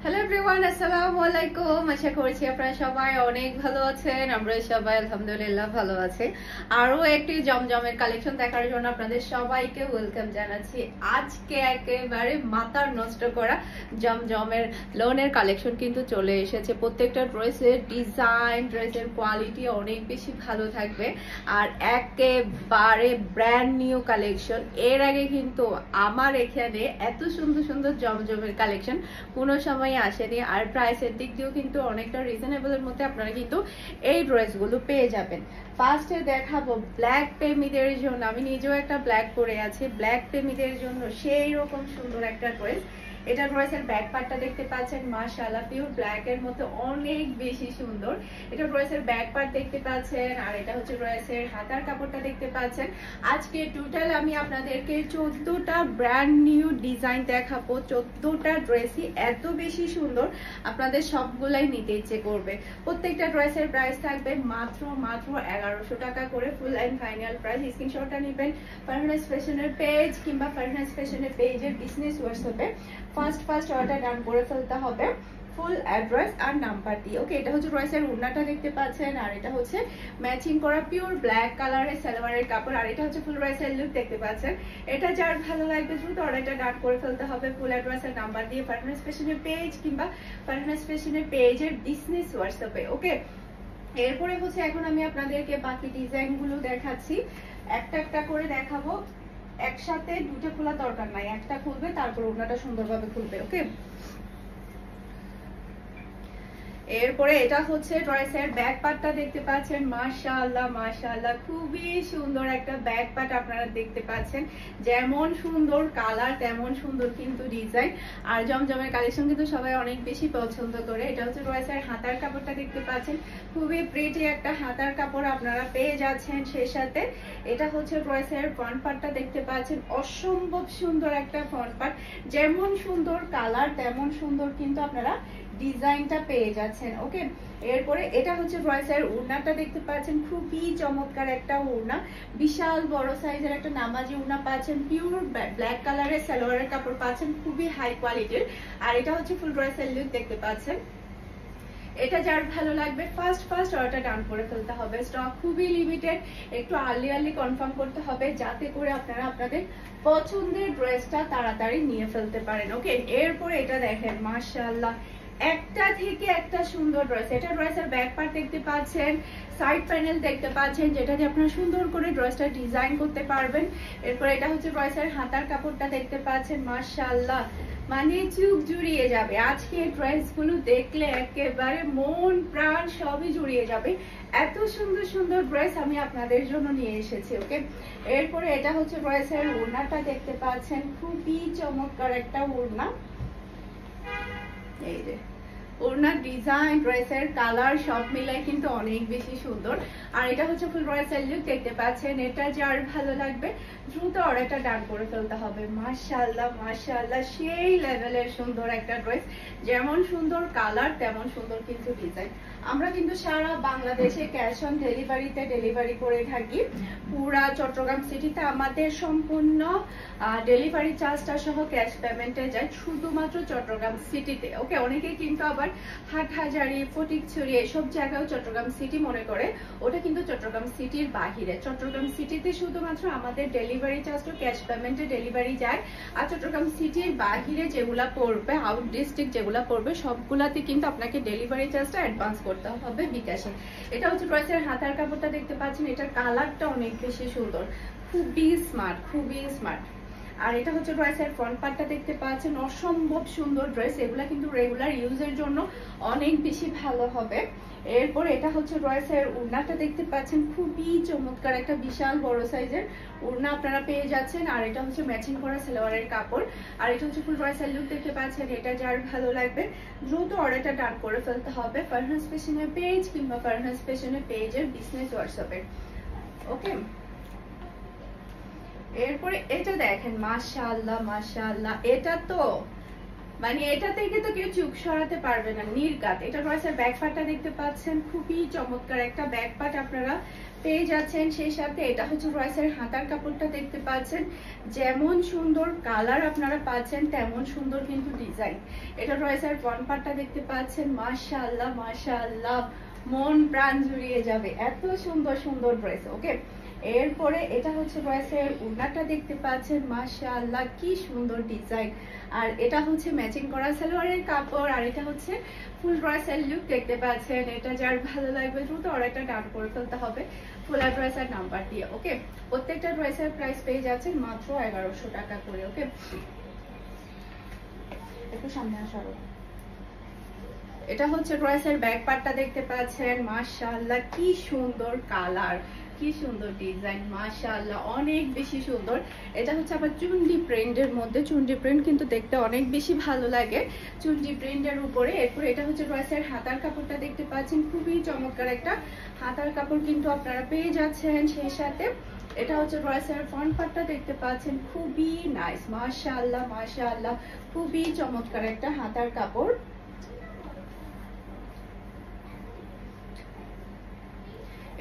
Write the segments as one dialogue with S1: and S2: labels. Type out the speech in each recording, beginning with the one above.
S1: Hello everyone, আসসালামু আলাইকুম। আশা করছি আপনারা সবাই অনেক ভালো আছেন। আমরা সবাই আলহামদুলিল্লাহ ভালো আছি। আরো একটি জমজমের কালেকশন দেখার জন্য আপনাদের সবাইকে ওয়েলকাম জানাচ্ছি। আজকে একেবারে মাথার নষ্ট করা জমজমের লোনের কালেকশন কিন্তু চলে এসেছে। প্রত্যেকটা ড্রেসের ডিজাইন, ড্রেসের কোয়ালিটি অনেক বেশি ভালো থাকবে আর একেবারে ব্র্যান্ড নিউ কালেকশন। এর আগে কিন্তু আমার এখানে এত সুন্দর সুন্দর জমজমের কালেকশন কোনো সময় আসেনি, আর প্রাইসের দিক দিয়েও কিন্তু অনেকটা রিজনেবলের মধ্যে আপনারা কিন্তু এই ড্রেসগুলো পেয়ে যাবেন। ফার্স্টে দেখাবো ব্ল্যাক প্রেমীদের জন্য। আমি নিজেও একটা ব্ল্যাক পরে আছি, ব্ল্যাক প্রেমীদের জন্য সেই রকম সুন্দর একটা ড্রেস। এটা ড্রেসের ব্যাক পার্টটা দেখতে পাচ্ছেন, মাশাআল্লাহ পিওর ব্ল্যাক এর মধ্যে অনেক বেশি সুন্দর। এটা ড্রেসের ব্যাক পার্ট দেখতে পাচ্ছেন, আর এটা হচ্ছে ড্রেসের হাতার কাপড়টা দেখতে পাচ্ছেন। আজকে টোটাল আমি আপনাদেরকে 14টা ব্র্যান্ড নিউ ডিজাইন দেখাবো। 14টা ড্রেসই এত বেশি সুন্দর, আপনাদের সবগুলাই নিতে ইচ্ছে করবে। প্রত্যেকটা ড্রেসের প্রাইস থাকবে মাত্র 1100 টাকা করে, ফুল এন্ড ফাইনাল প্রাইস। স্ক্রিনশটটা নেবেন ফারহানাস ফ্যাশনের পেজ কিংবা ফারহানাস ফ্যাশনের পেজের বিজনেস হোয়াটসঅ্যাপে ফার্স্ট অর্ডার ডান করে ফেলতে হবে ফুল অ্যাড্রেস আর নাম্বার দিয়ে। ওকে, এটা হচ্ছে ড্রেসের ওড়নাটা দেখতে পাচ্ছেন, আর এটা হচ্ছে ম্যাচিং করা পিওর ব্ল্যাক কালারের সালোয়ারের কাপড়, আর এটা হচ্ছে ফুল ড্রেসের লুক দেখতে পাচ্ছেন। এটা যার ভালো লাগবে দ্রুত অর্ডারটা ডান করে ফেলতে হবে ফুল অ্যাড্রেস আর নাম্বার দিয়ে ফারহানাস ফ্যাশনের পেজ কিংবা ফারহানাস ফ্যাশনের পেজের বিজনেস হোয়াটসঅ্যাপে। ওকে, এরপরে হচ্ছে এখন আমি আপনাদেরকে বাকি ডিজাইন গুলো দেখাচ্ছি, একটা একটা করে দেখাবো। একসাথে দুটো খোলা দরকার নাই, একটা খুলবে তারপর ওড়নাটা সুন্দরভাবে খুলবে। ওকে, এরপরে এটা হচ্ছে ড্রেসের ব্যাক পার্টটা দেখতে পাচ্ছেন, মাশাআল্লাহ মাশাআল্লাহ খুবই সুন্দর একটা ব্যাক পার্ট আপনারা দেখতে পাচ্ছেন। যেমন সুন্দর কালার তেমন সুন্দর কিন্তু ডিজাইন, আর জমজমের কালেকশন কিন্তু সবাই অনেক বেশি পছন্দ করে। এটা হচ্ছে ড্রেসের হাতার কাপড়টা দেখতে পাচ্ছেন, খুবই প্রিটি একটা হাতার কাপড় আপনারা পেয়ে যাচ্ছেন। সেই সাথে এটা হচ্ছে ড্রেসের ফ্রন্ট পার্টটা দেখতে পাচ্ছেন, অসম্ভব সুন্দর একটা ফ্রন্ট পার্ট। যেমন সুন্দর কালার তেমন সুন্দর কিন্তু আপনারা ডিজাইনটা পেয়ে যাচ্ছেন। ওকে, এরপরে এটা হচ্ছে ড্রেসের ওড়নাটা দেখতে পাচ্ছেন, খুবই চমৎকার একটা ওড়না, বিশাল বড় সাইজের একটা নামাজি ওড়না পাচ্ছেন, পিওর ব্ল্যাক কালারের সালোয়ারের কাপড় পাচ্ছেন, খুবই হাই কোয়ালিটির। আর এটা হচ্ছে ফুল ড্রেসের লুক দেখতে পাচ্ছেন। এটা যার ভালো লাগবে ফার্স্ট অর্ডার ডাউন করে ফেলতে হবে। স্টক খুবই লিমিটেড, একটু আর্লি কনফার্ম করতে হবে যাতে করে আপনারা আপনাদের পছন্দের ড্রেসটা তাড়াতাড়ি নিয়ে ফেলতে পারেন। ওকে, এরপরে এটা দেখেন, মাশাআল্লাহ একটা থেকে একটা সুন্দর ড্রেস। এটা ড্রেসের ব্যাক পার্ট দেখতে পাচ্ছেন, সাইড প্যানেল দেখতে পাচ্ছেন, যেটা দিয়ে আপনারা সুন্দর করে ড্রেসটা ডিজাইন করতে পারবেন। এরপর এটা হচ্ছে ড্রেসের হাতার কাপড়টা দেখতে পাচ্ছেন, মাশাআল্লাহ মানে চোখ জুড়িয়ে যাবে। আজকে ড্রেসগুলো দেখলে একেবারে মন প্রাণ সবই জুড়িয়ে যাবে। এত সুন্দর সুন্দর ড্রেস আমি আপনাদের জন্য নিয়ে এসেছি। ওকে, এরপরে এটা হচ্ছে ড্রেসের ওড়নাটা দেখতে পাচ্ছেন, খুবই চমৎকার একটা ওড়না। এই যে ওড়নার ডিজাইন, ড্রেসের কালার সব মিলাই কিন্তু অনেক বেশি সুন্দর। আর এটা হচ্ছে ফুল ড্রেসের লুক দেখতে পাচ্ছেন। এটা যার ভালো লাগবে দ্রুত অর্ডারটা ডান করে ফেলতে হবে। মাশাআল্লাহ মাশাআল্লাহ সেই লেভেলের সুন্দর একটা ড্রেস, যেমন সুন্দর কালার তেমন সুন্দর কিন্তু ডিজাইন। আমরা কিন্তু সারা বাংলাদেশে ক্যাশ অন ডেলিভারিতে ডেলিভারি করে থাকি। পুরা চট্টগ্রাম সিটিতে আমাদের সম্পূর্ণ ডেলিভারি চার্জটা সহ ক্যাশ পেমেন্টে যায় শুধুমাত্র চট্টগ্রাম সিটিতে। ওকে, অনেকে কিন্তু আবার হাটহাজারী, ফটিকছড়ি এসব জায়গাও চট্টগ্রাম সিটি মনে করে, ওটা কিন্তু চট্টগ্রাম সিটির বাহিরে। চট্টগ্রাম সিটিতে শুধুমাত্র আমাদের ডেলিভারি চার্জটা ক্যাশ পেমেন্টে ডেলিভারি যায়, আর চট্টগ্রাম সিটির বাহিরে যেগুলা পড়বে, আউট ডিস্ট্রিক্ট যেগুলা পড়বে সবগুলাতে কিন্তু আপনাকে ডেলিভারি চার্জটা অ্যাডভান্স করতে হবে বিকাশে। এটা হচ্ছে ড্রেসের হাতার কাপড়টা দেখতে পাচ্ছেন, এটার কালারটা অনেক বেশি সুন্দর, খুবই স্মার্ট খুবই স্মার্ট। আর এটা হচ্ছে ড্রেসের ফ্রন্ট পার্টটা দেখতে পাচ্ছেন, অসম্ভব সুন্দর ড্রেস। এগুলা কিন্তু রেগুলার ইউজের জন্য অনেক বেশি ভালো হবে। এরপর এটা হচ্ছে ড্রেসের ওড়নাটা দেখতে পাচ্ছেন, খুবই চমৎকার একটা বিশাল বড় সাইজের ওড়না আপনারা পেয়ে যাচ্ছেন। আর এটা হচ্ছে ম্যাচিং করা সালোয়ারের কাপড়, আর এটা হচ্ছে ফুল ড্রেসের লুক দেখতে পাচ্ছেন। এটা যার ভালো লাগবে দ্রুত অর্ডারটা ডান করে ফেলতে হবে ফারহানাস ফ্যাশনের পেজ কিংবা ফারহানাস ফ্যাশনের পেজের বিজনেস হোয়াটসঅ্যাপে। ওকে, এরপরে এটা দেখেন, মাশাআল্লাহ মাশাআল্লাহ এটা তো মানে এটা থেকে তো কেউ চুপ সরাতে পারবে না, নির্ঘাত। এটা রয়েছে ব্যাক পার্টটা দেখতে পাচ্ছেন, খুবই চমৎকার একটা ব্যাক পার্ট আপনারা পেয়ে যাচ্ছেন। সেই সাথে এটা হচ্ছে রয়েছে হাতার কাপড়টা দেখতে পাচ্ছেন, যেমন সুন্দর কালার আপনারা পাচ্ছেন তেমন সুন্দর কিন্তু ডিজাইন। এটা রয়েছে ফ্রন্ট পার্টটা দেখতে পাচ্ছেন, মাশাআল্লাহ মাশাআল্লাহ, মন প্রাণ জুড়িয়ে যাবে, এত সুন্দর সুন্দর ড্রেস। ওকে, এরপরে এটা হচ্ছে রয়েছে ওড়নাটা দেখতে পাচ্ছেন, মাশাআল্লাহ কি সুন্দর ডিজাইন। আর এটা হচ্ছে ম্যাচিং করা সালোয়ারের কাপড়, আর এটা হচ্ছে ফুল ড্রেসের লুক দেখতে পাচ্ছেন। এটা যার ভালো লাগবে দ্রুত অর্ডারটা ডান করে ফেলতে হবে ফুল অ্যাড্রেস আর নাম্বার দিয়ে। ওকে, প্রত্যেকটা ড্রেসের প্রাইস পেয়ে যাচ্ছেন মাত্র 1100 টাকা করে। ওকে, একটু সামনে আসার। এটা হচ্ছে ড্রেসের ব্যাক পার্টটা দেখতে পাচ্ছেন, মাশাআল্লাহ কি সুন্দর কালার, কি সুন্দর ডিজাইন, মাশাআল্লাহ অনেক বেশি সুন্দর। এটা হচ্ছে আবার চুন্ডি প্রিন্টের মধ্যে, চুন্ডি প্রিন্ট কিন্তু দেখতে অনেক বেশি ভালো লাগে চুন্ডি প্রিন্টের উপরে। এরপরে এটা হচ্ছে ড্রেসের হাতার কাপড়টা দেখতে পাচ্ছেন, খুবই চমৎকার একটা হাতার কাপড় কিন্তু আপনারা পেয়ে যাচ্ছেন। সেই সাথে এটা হচ্ছে ড্রেসের ফ্রন্ট পার্টটা দেখতে পাচ্ছেন, খুবই নাইস, মাশাআল্লাহ মাশাআল্লাহ, খুবই চমৎকার একটা হাতার কাপড়।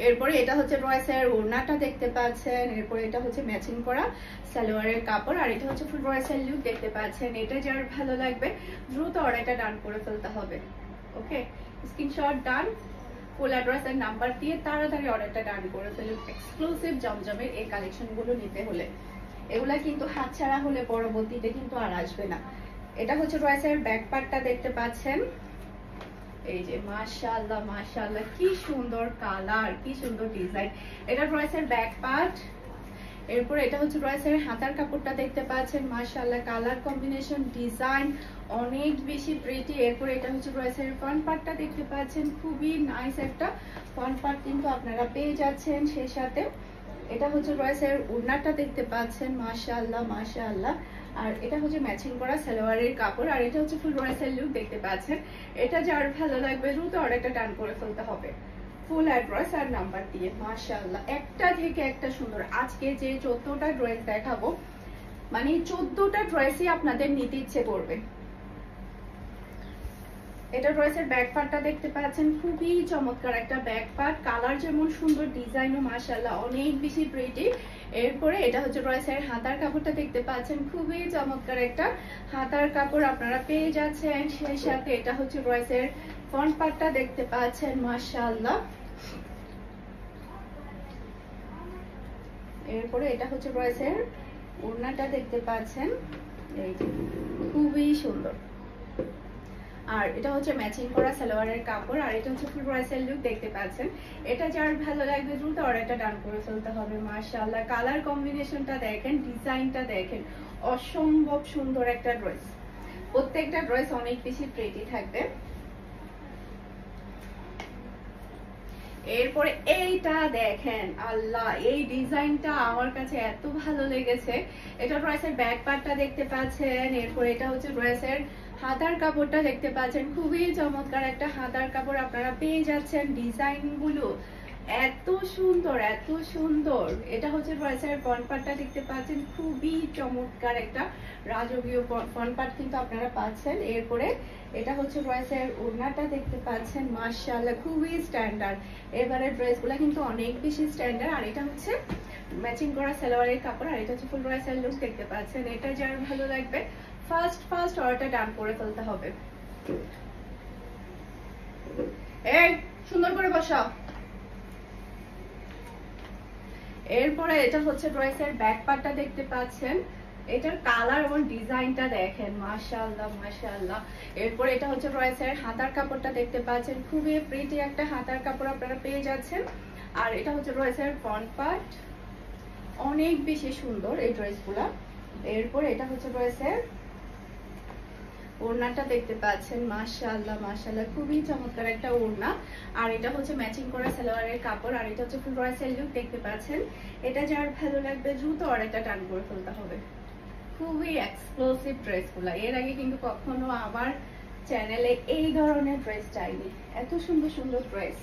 S1: এরপরে এটা হচ্ছে ড্রেসের ওড়নাটা দেখতে পাচ্ছেন, এরপরে এটা হচ্ছে ম্যাচিং করা সালোয়ারের কাপড়, আর এটা হচ্ছে ফুল ড্রেসের লুক দেখতে পাচ্ছেন। এটা যার ভালো লাগবে দ্রুত অর্ডারটা ডান করে ফেলতে হবে। ওকে, স্ক্রিনশট ডান, ফুল অ্যাড্রেস আর নাম্বার দিয়ে তাড়াতাড়ি অর্ডারটা ডান করে ফেলুন এক্সক্লুসিভ জমজমের এই কালেকশনগুলো নিতে হলে। এগুলা কিন্তু হাতছাড়া হলে পরবর্তীতে কিন্তু আর আসবে না। এটা হচ্ছে ড্রেসের ব্যাক পার্টটা দেখতে পাচ্ছেন, এই যে মাশাআল্লাহ মাশাআল্লাহ কি সুন্দর কালার, কি সুন্দর ডিজাইন। এটা ড্রেসের ব্যাক পার্ট। এরপর এটা হচ্ছে ড্রেসের হাতার কাপড়টা দেখতে পাচ্ছেন, মাশাআল্লাহ কালার কম্বিনেশন ডিজাইন অনেক বেশি প্রিটি। এরপর এটা হচ্ছে ড্রেসের ফ্রন্ট পার্টটা দেখতে পাচ্ছেন, খুবই নাইস একটা ফ্রন্ট পার্ট কিন্তু আপনারা পেয়ে যাচ্ছেন। সেই সাথে এটা হচ্ছে ড্রেসের ওড়নাটা দেখতে পাচ্ছেন, মাশাআল্লাহ মাশাআল্লাহ, আর এটা হচ্ছে ম্যাচিং করা সালোয়ারের কাপড়, আর এটা হচ্ছে ফুল ড্রেসের লুক দেখতে পাচ্ছেন। এটা যার ভালো লাগবে দ্রুত অর্ডারটা ডান করে ফেলতে হবে ফুল অ্যাড্রেস আর নাম্বার দিয়ে। মাশাআল্লাহ একটা থেকে একটা সুন্দর। আজকে যে 14টা ড্রেস দেখাবো, মানে 14টা ড্রেসই আপনাদের নিতে ইচ্ছে করবে। এটা ড্রেসের ব্যাক পার্টটা দেখতে পাচ্ছেন, খুবই চমৎকার একটা ব্যাক পার্ট, কালার যেমন সুন্দর ডিজাইনও মাশাআল্লাহ অনেক বেশি প্রিটি। এরপরে এটা হচ্ছে ড্রেসের হাতার কাপড়টা দেখতে পাচ্ছেন, খুবই চমৎকার একটা হাতার কাপড় আপনারা পেয়ে যাচ্ছেন। সেই সাথে এটা হচ্ছে ড্রেসের ফ্রন্ট পার্টটা দেখতে পাচ্ছেন, মাশাআল্লাহ। এরপরে এটা হচ্ছে ড্রেসের ওড়নাটা দেখতে পাচ্ছেন, এই যে খুবই সুন্দর, আর এটা হচ্ছে ম্যাচিং করা সালোয়ারের কাপড়, আর এটা হচ্ছে ফুল ড্রেসের লুক দেখতে পাচ্ছেন। এটা যার ভালো লাগবে দ্রুত অর্ডারটা ডান করে ফেলতে হবে। মাশাআল্লাহ কালার কম্বিনেশনটা দেখেন, ডিজাইনটা দেখেন, অসম্ভব সুন্দর একটা ড্রেস। প্রত্যেকটা ড্রেস অনেক বেশি প্রিটি থাকবে। এরপরে এইটা দেখেন, আল্লাহ এই ডিজাইনটা আমার কাছে এত ভালো লেগেছে। এটা ড্রেসের ব্যাক পার্টটা দেখতে পাচ্ছেন, এরপর এটা হচ্ছে ড্রেসের হাতার কাপড়টা দেখতে পাচ্ছেন, খুবই চমৎকার একটা হাতার কাপড় আপনারা পেয়ে যাচ্ছেন। ডিজাইন গুলো এত সুন্দর এত সুন্দর। এটা হচ্ছে ড্রেসের ফ্রন্ট পার্টটা দেখতে পাচ্ছেন, খুবই চমৎকার একটা রাজকীয় ফ্রন্ট পার্ট কিন্তু আপনারা পাচ্ছেন। এরপরে এটা হচ্ছে ড্রেসের ওড়নাটা দেখতে পাচ্ছেন, মাশাআল্লাহ খুবই স্ট্যান্ডার্ড। এবারে ড্রেসগুলো কিন্তু অনেক বেশি স্ট্যান্ডার্ড। আর এটা হচ্ছে ম্যাচিং করা সালোয়ারের কাপড়, আর এটা হচ্ছে ফুল ড্রেসের লুক দেখতে পাচ্ছেন। এটা যার ভালো লাগবে ফার্স্ট অর্ডারটা ডান করে ফেলতে হবে। এই সুন্দর করে বসাও। এরপরে এটা হচ্ছে ড্রেসের ব্যাক পার্টটা দেখতে পাচ্ছেন, এটার কালার এবং ডিজাইনটা দেখেন, মাশাআল্লাহ মাশাআল্লাহ। এরপর এটা হচ্ছে ড্রেসের হাতার কাপড়টা দেখতে পাচ্ছেন, খুবই প্রিটি একটা হাতার কাপড় আপনারা পেয়ে যাচ্ছেন। আর এটা হচ্ছে ড্রেসের ফ্রন্ট পার্ট, অনেক বেশি সুন্দর এই ড্রেসগুলা। এরপর এটা হচ্ছে ড্রেসের ওড়নাটা দেখতে পাচ্ছেন, মাশাআল্লাহ মাশাআল্লাহ খুবই চমৎকার একটা ওড়না, আর এটা হচ্ছে ম্যাচিং করা সালোয়ারের কাপড়, আর এটা হচ্ছে ফুল ড্রেসের লুক দেখতে পাচ্ছেন। এটা যার ভালো লাগবে দ্রুত অর্ডারটা ডান করে ফেলতে হবে। খুবই এক্সক্লুসিভ ড্রেসগুলো, এর আগে কিন্তু কখনো আমার চ্যানেলে এই ধরনের ড্রেস চাইনি, এত সুন্দর সুন্দর ড্রেস।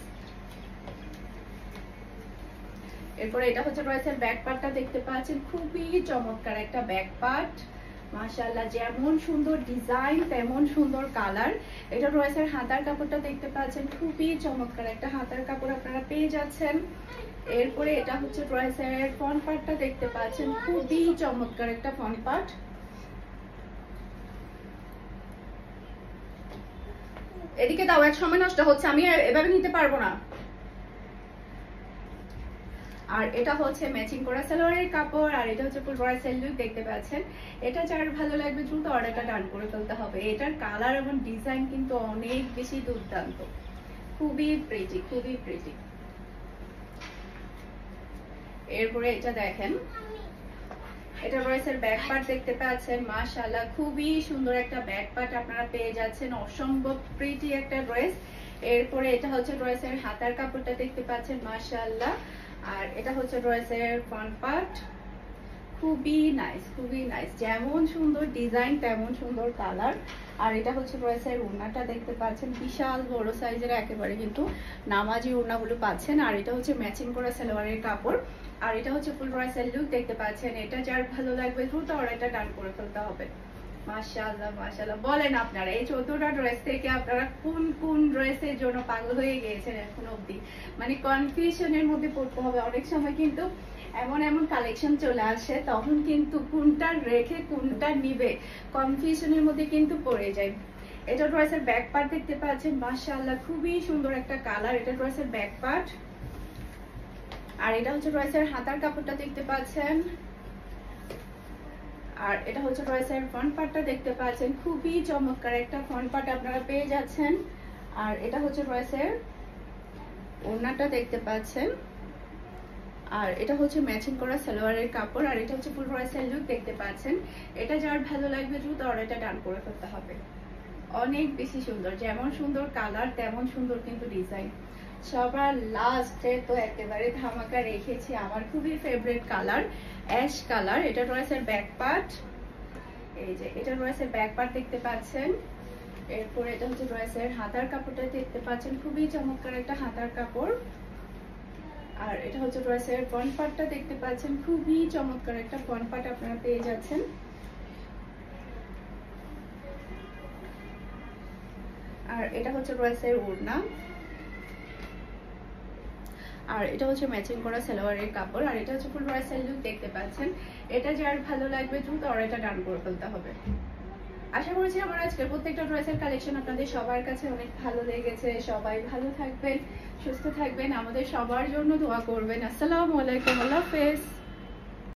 S1: এরপরে এটা হচ্ছে ড্রেসের ব্যাক পার্টটা দেখতে পাচ্ছেন, খুবই চমৎকার একটা ব্যাক পার্ট, মাশাআল্লাহ, যেমন সুন্দর ডিজাইন তেমন সুন্দর কালার। এটা ড্রেসের হাতার কাপড়টা দেখতে পাচ্ছেন, খুবই চমৎকার একটা হাতার কাপড় আপনারা পেয়ে যাচ্ছেন। এরপরে এটা হচ্ছে ড্রেসের ফ্রন্ট পার্টটা দেখতে পাচ্ছেন, খুবই চমৎকার একটা ফ্রন্ট পার্ট। এদিকে দাও, এক সময় নষ্ট হচ্ছে, আমি এভাবে নিতে পারবো না। আর এটা হচ্ছে ম্যাচিং করা সালোয়ারের কাপড়, আর এটা হচ্ছে ফুল ড্রেসের লুক দেখতে পাচ্ছেন। এটা যার ভালো লাগবে দ্রুত অর্ডারটা ডান করে ফেলতে হবে। এটার কালার এবং ডিজাইন কিন্তু অনেক বেশি দুর্দান্ত, খুবই প্রিটি, খুবই প্রিটি। এরপরে এটা দেখেন, এটা ড্রেসের ব্যাক পার্ট দেখতে পাচ্ছেন, মাশাআল্লাহ খুবই সুন্দর একটা ব্যাক পার্ট আপনারা পেয়ে যাচ্ছেন, অসম্ভব প্রিটি একটা ড্রেস। এরপরে এটা হচ্ছে ড্রেসের হাতার কাপড়টা দেখতে পাচ্ছেন, মাশাআল্লাহ। আর এটা হচ্ছে ড্রেসের ফ্রন্ট পার্ট, খুবই নাইস, খুবই নাইস, যেমন সুন্দর ডিজাইন তেমন সুন্দর কালার। আর এটা হচ্ছে ড্রেসের ওড়নাটা দেখতে পাচ্ছেন, বিশাল বড় সাইজের একেবারে কিন্তু নামাজি ওড়নাগুলো পাচ্ছেন। আর এটা হচ্ছে ম্যাচিং করা সালোয়ারের কাপড়, আর এটা হচ্ছে ফুল ড্রেসের লুক দেখতে পাচ্ছেন। এটা যার ভালো লাগবে দ্রুত অর্ডারটা ডান করে ফেলতে হবে। মাশাআল্লাহ, মাশাআল্লাহ। বলেন আপনারা এই 14টা ড্রেস থেকে আপনারা কোন কোন ড্রেসের জন্য পাগল হয়ে গিয়েছেন এখন অবধি? মানে কনফিউশনের মধ্যে পড়তে হবে। অনেক সময় কিন্তু এমন এমন কালেকশন চলে আসে, তখন কিন্তু কোনটা রেখে কোনটা নিবে কনফিউশনের মধ্যে কিন্তু পড়ে যায়। এটা ড্রেসের ব্যাক পার্ট দেখতে পাচ্ছেন, মাশাআল্লাহ খুবই সুন্দর একটা কালার। এটা ড্রেসের ব্যাক পার্ট, আর এটা হচ্ছে ড্রেসের হাতার কাপড়টা দেখতে পাচ্ছেন। আর এটা হচ্ছে ড্রেসের ফ্রন্ট পার্টটা দেখতে পাচ্ছেন, খুবই চমৎকার একটা ফ্রন্ট পার্ট আপনারা পেয়ে যাচ্ছেন। আর এটা হচ্ছে ড্রেসের ওড়নাটা দেখতে পাচ্ছেন, আর এটা হচ্ছে ম্যাচিং করা সালোয়ারের কাপড়, আর এটা হচ্ছে ফুল ড্রেসের লুক দেখতে পাচ্ছেন। এটা যার ভালো লাগবে দ্রুত অর্ডারটা ডান করে ফেলতে হবে। অনেক বেশি সুন্দর, যেমন সুন্দর কালার তেমন সুন্দর কিন্তু ডিজাইন। সবার লাস্টে তো একেবারে ধামাকা রেখেছি আমার খুবই ফেভারিট কালার, অ্যাশ কালার। এটা ড্রেসের ব্যাক পার্ট, এই যে এটা ড্রেসের ব্যাক পার্ট দেখতে পাচ্ছেন। এরপর এটা হচ্ছে ড্রেসের হাতার কাপড়টা দেখতে পাচ্ছেন, খুবই চমৎকার একটা হাতার কাপড়। আর এটা হচ্ছে ড্রেসের ফ্রন্ট পার্টটা দেখতে পাচ্ছেন, খুবই চমৎকার একটা ফ্রন্ট পার্ট আপনারা পেয়ে যাচ্ছেন। আর এটা হচ্ছে ড্রেসের ওড়না, আর এটা হচ্ছে ম্যাচিং করা সালোয়ারের কাপড়, আর এটা হচ্ছে ফুল ড্রেসের লুক দেখতে পাচ্ছেন। এটা যার ভালো লাগবে দ্রুত অর্ডারটা ডান করে ফেলতে হবে। আশা করছি আমার আজকের প্রত্যেকটা ড্রেসের কালেকশন আপনাদের সবার কাছে অনেক ভালো লেগেছে। সবাই ভালো থাকবেন, সুস্থ থাকবেন, আমাদের সবার জন্য দোয়া করবেন। আসসালামু আলাইকুম, আল্লাহ হাফেজ।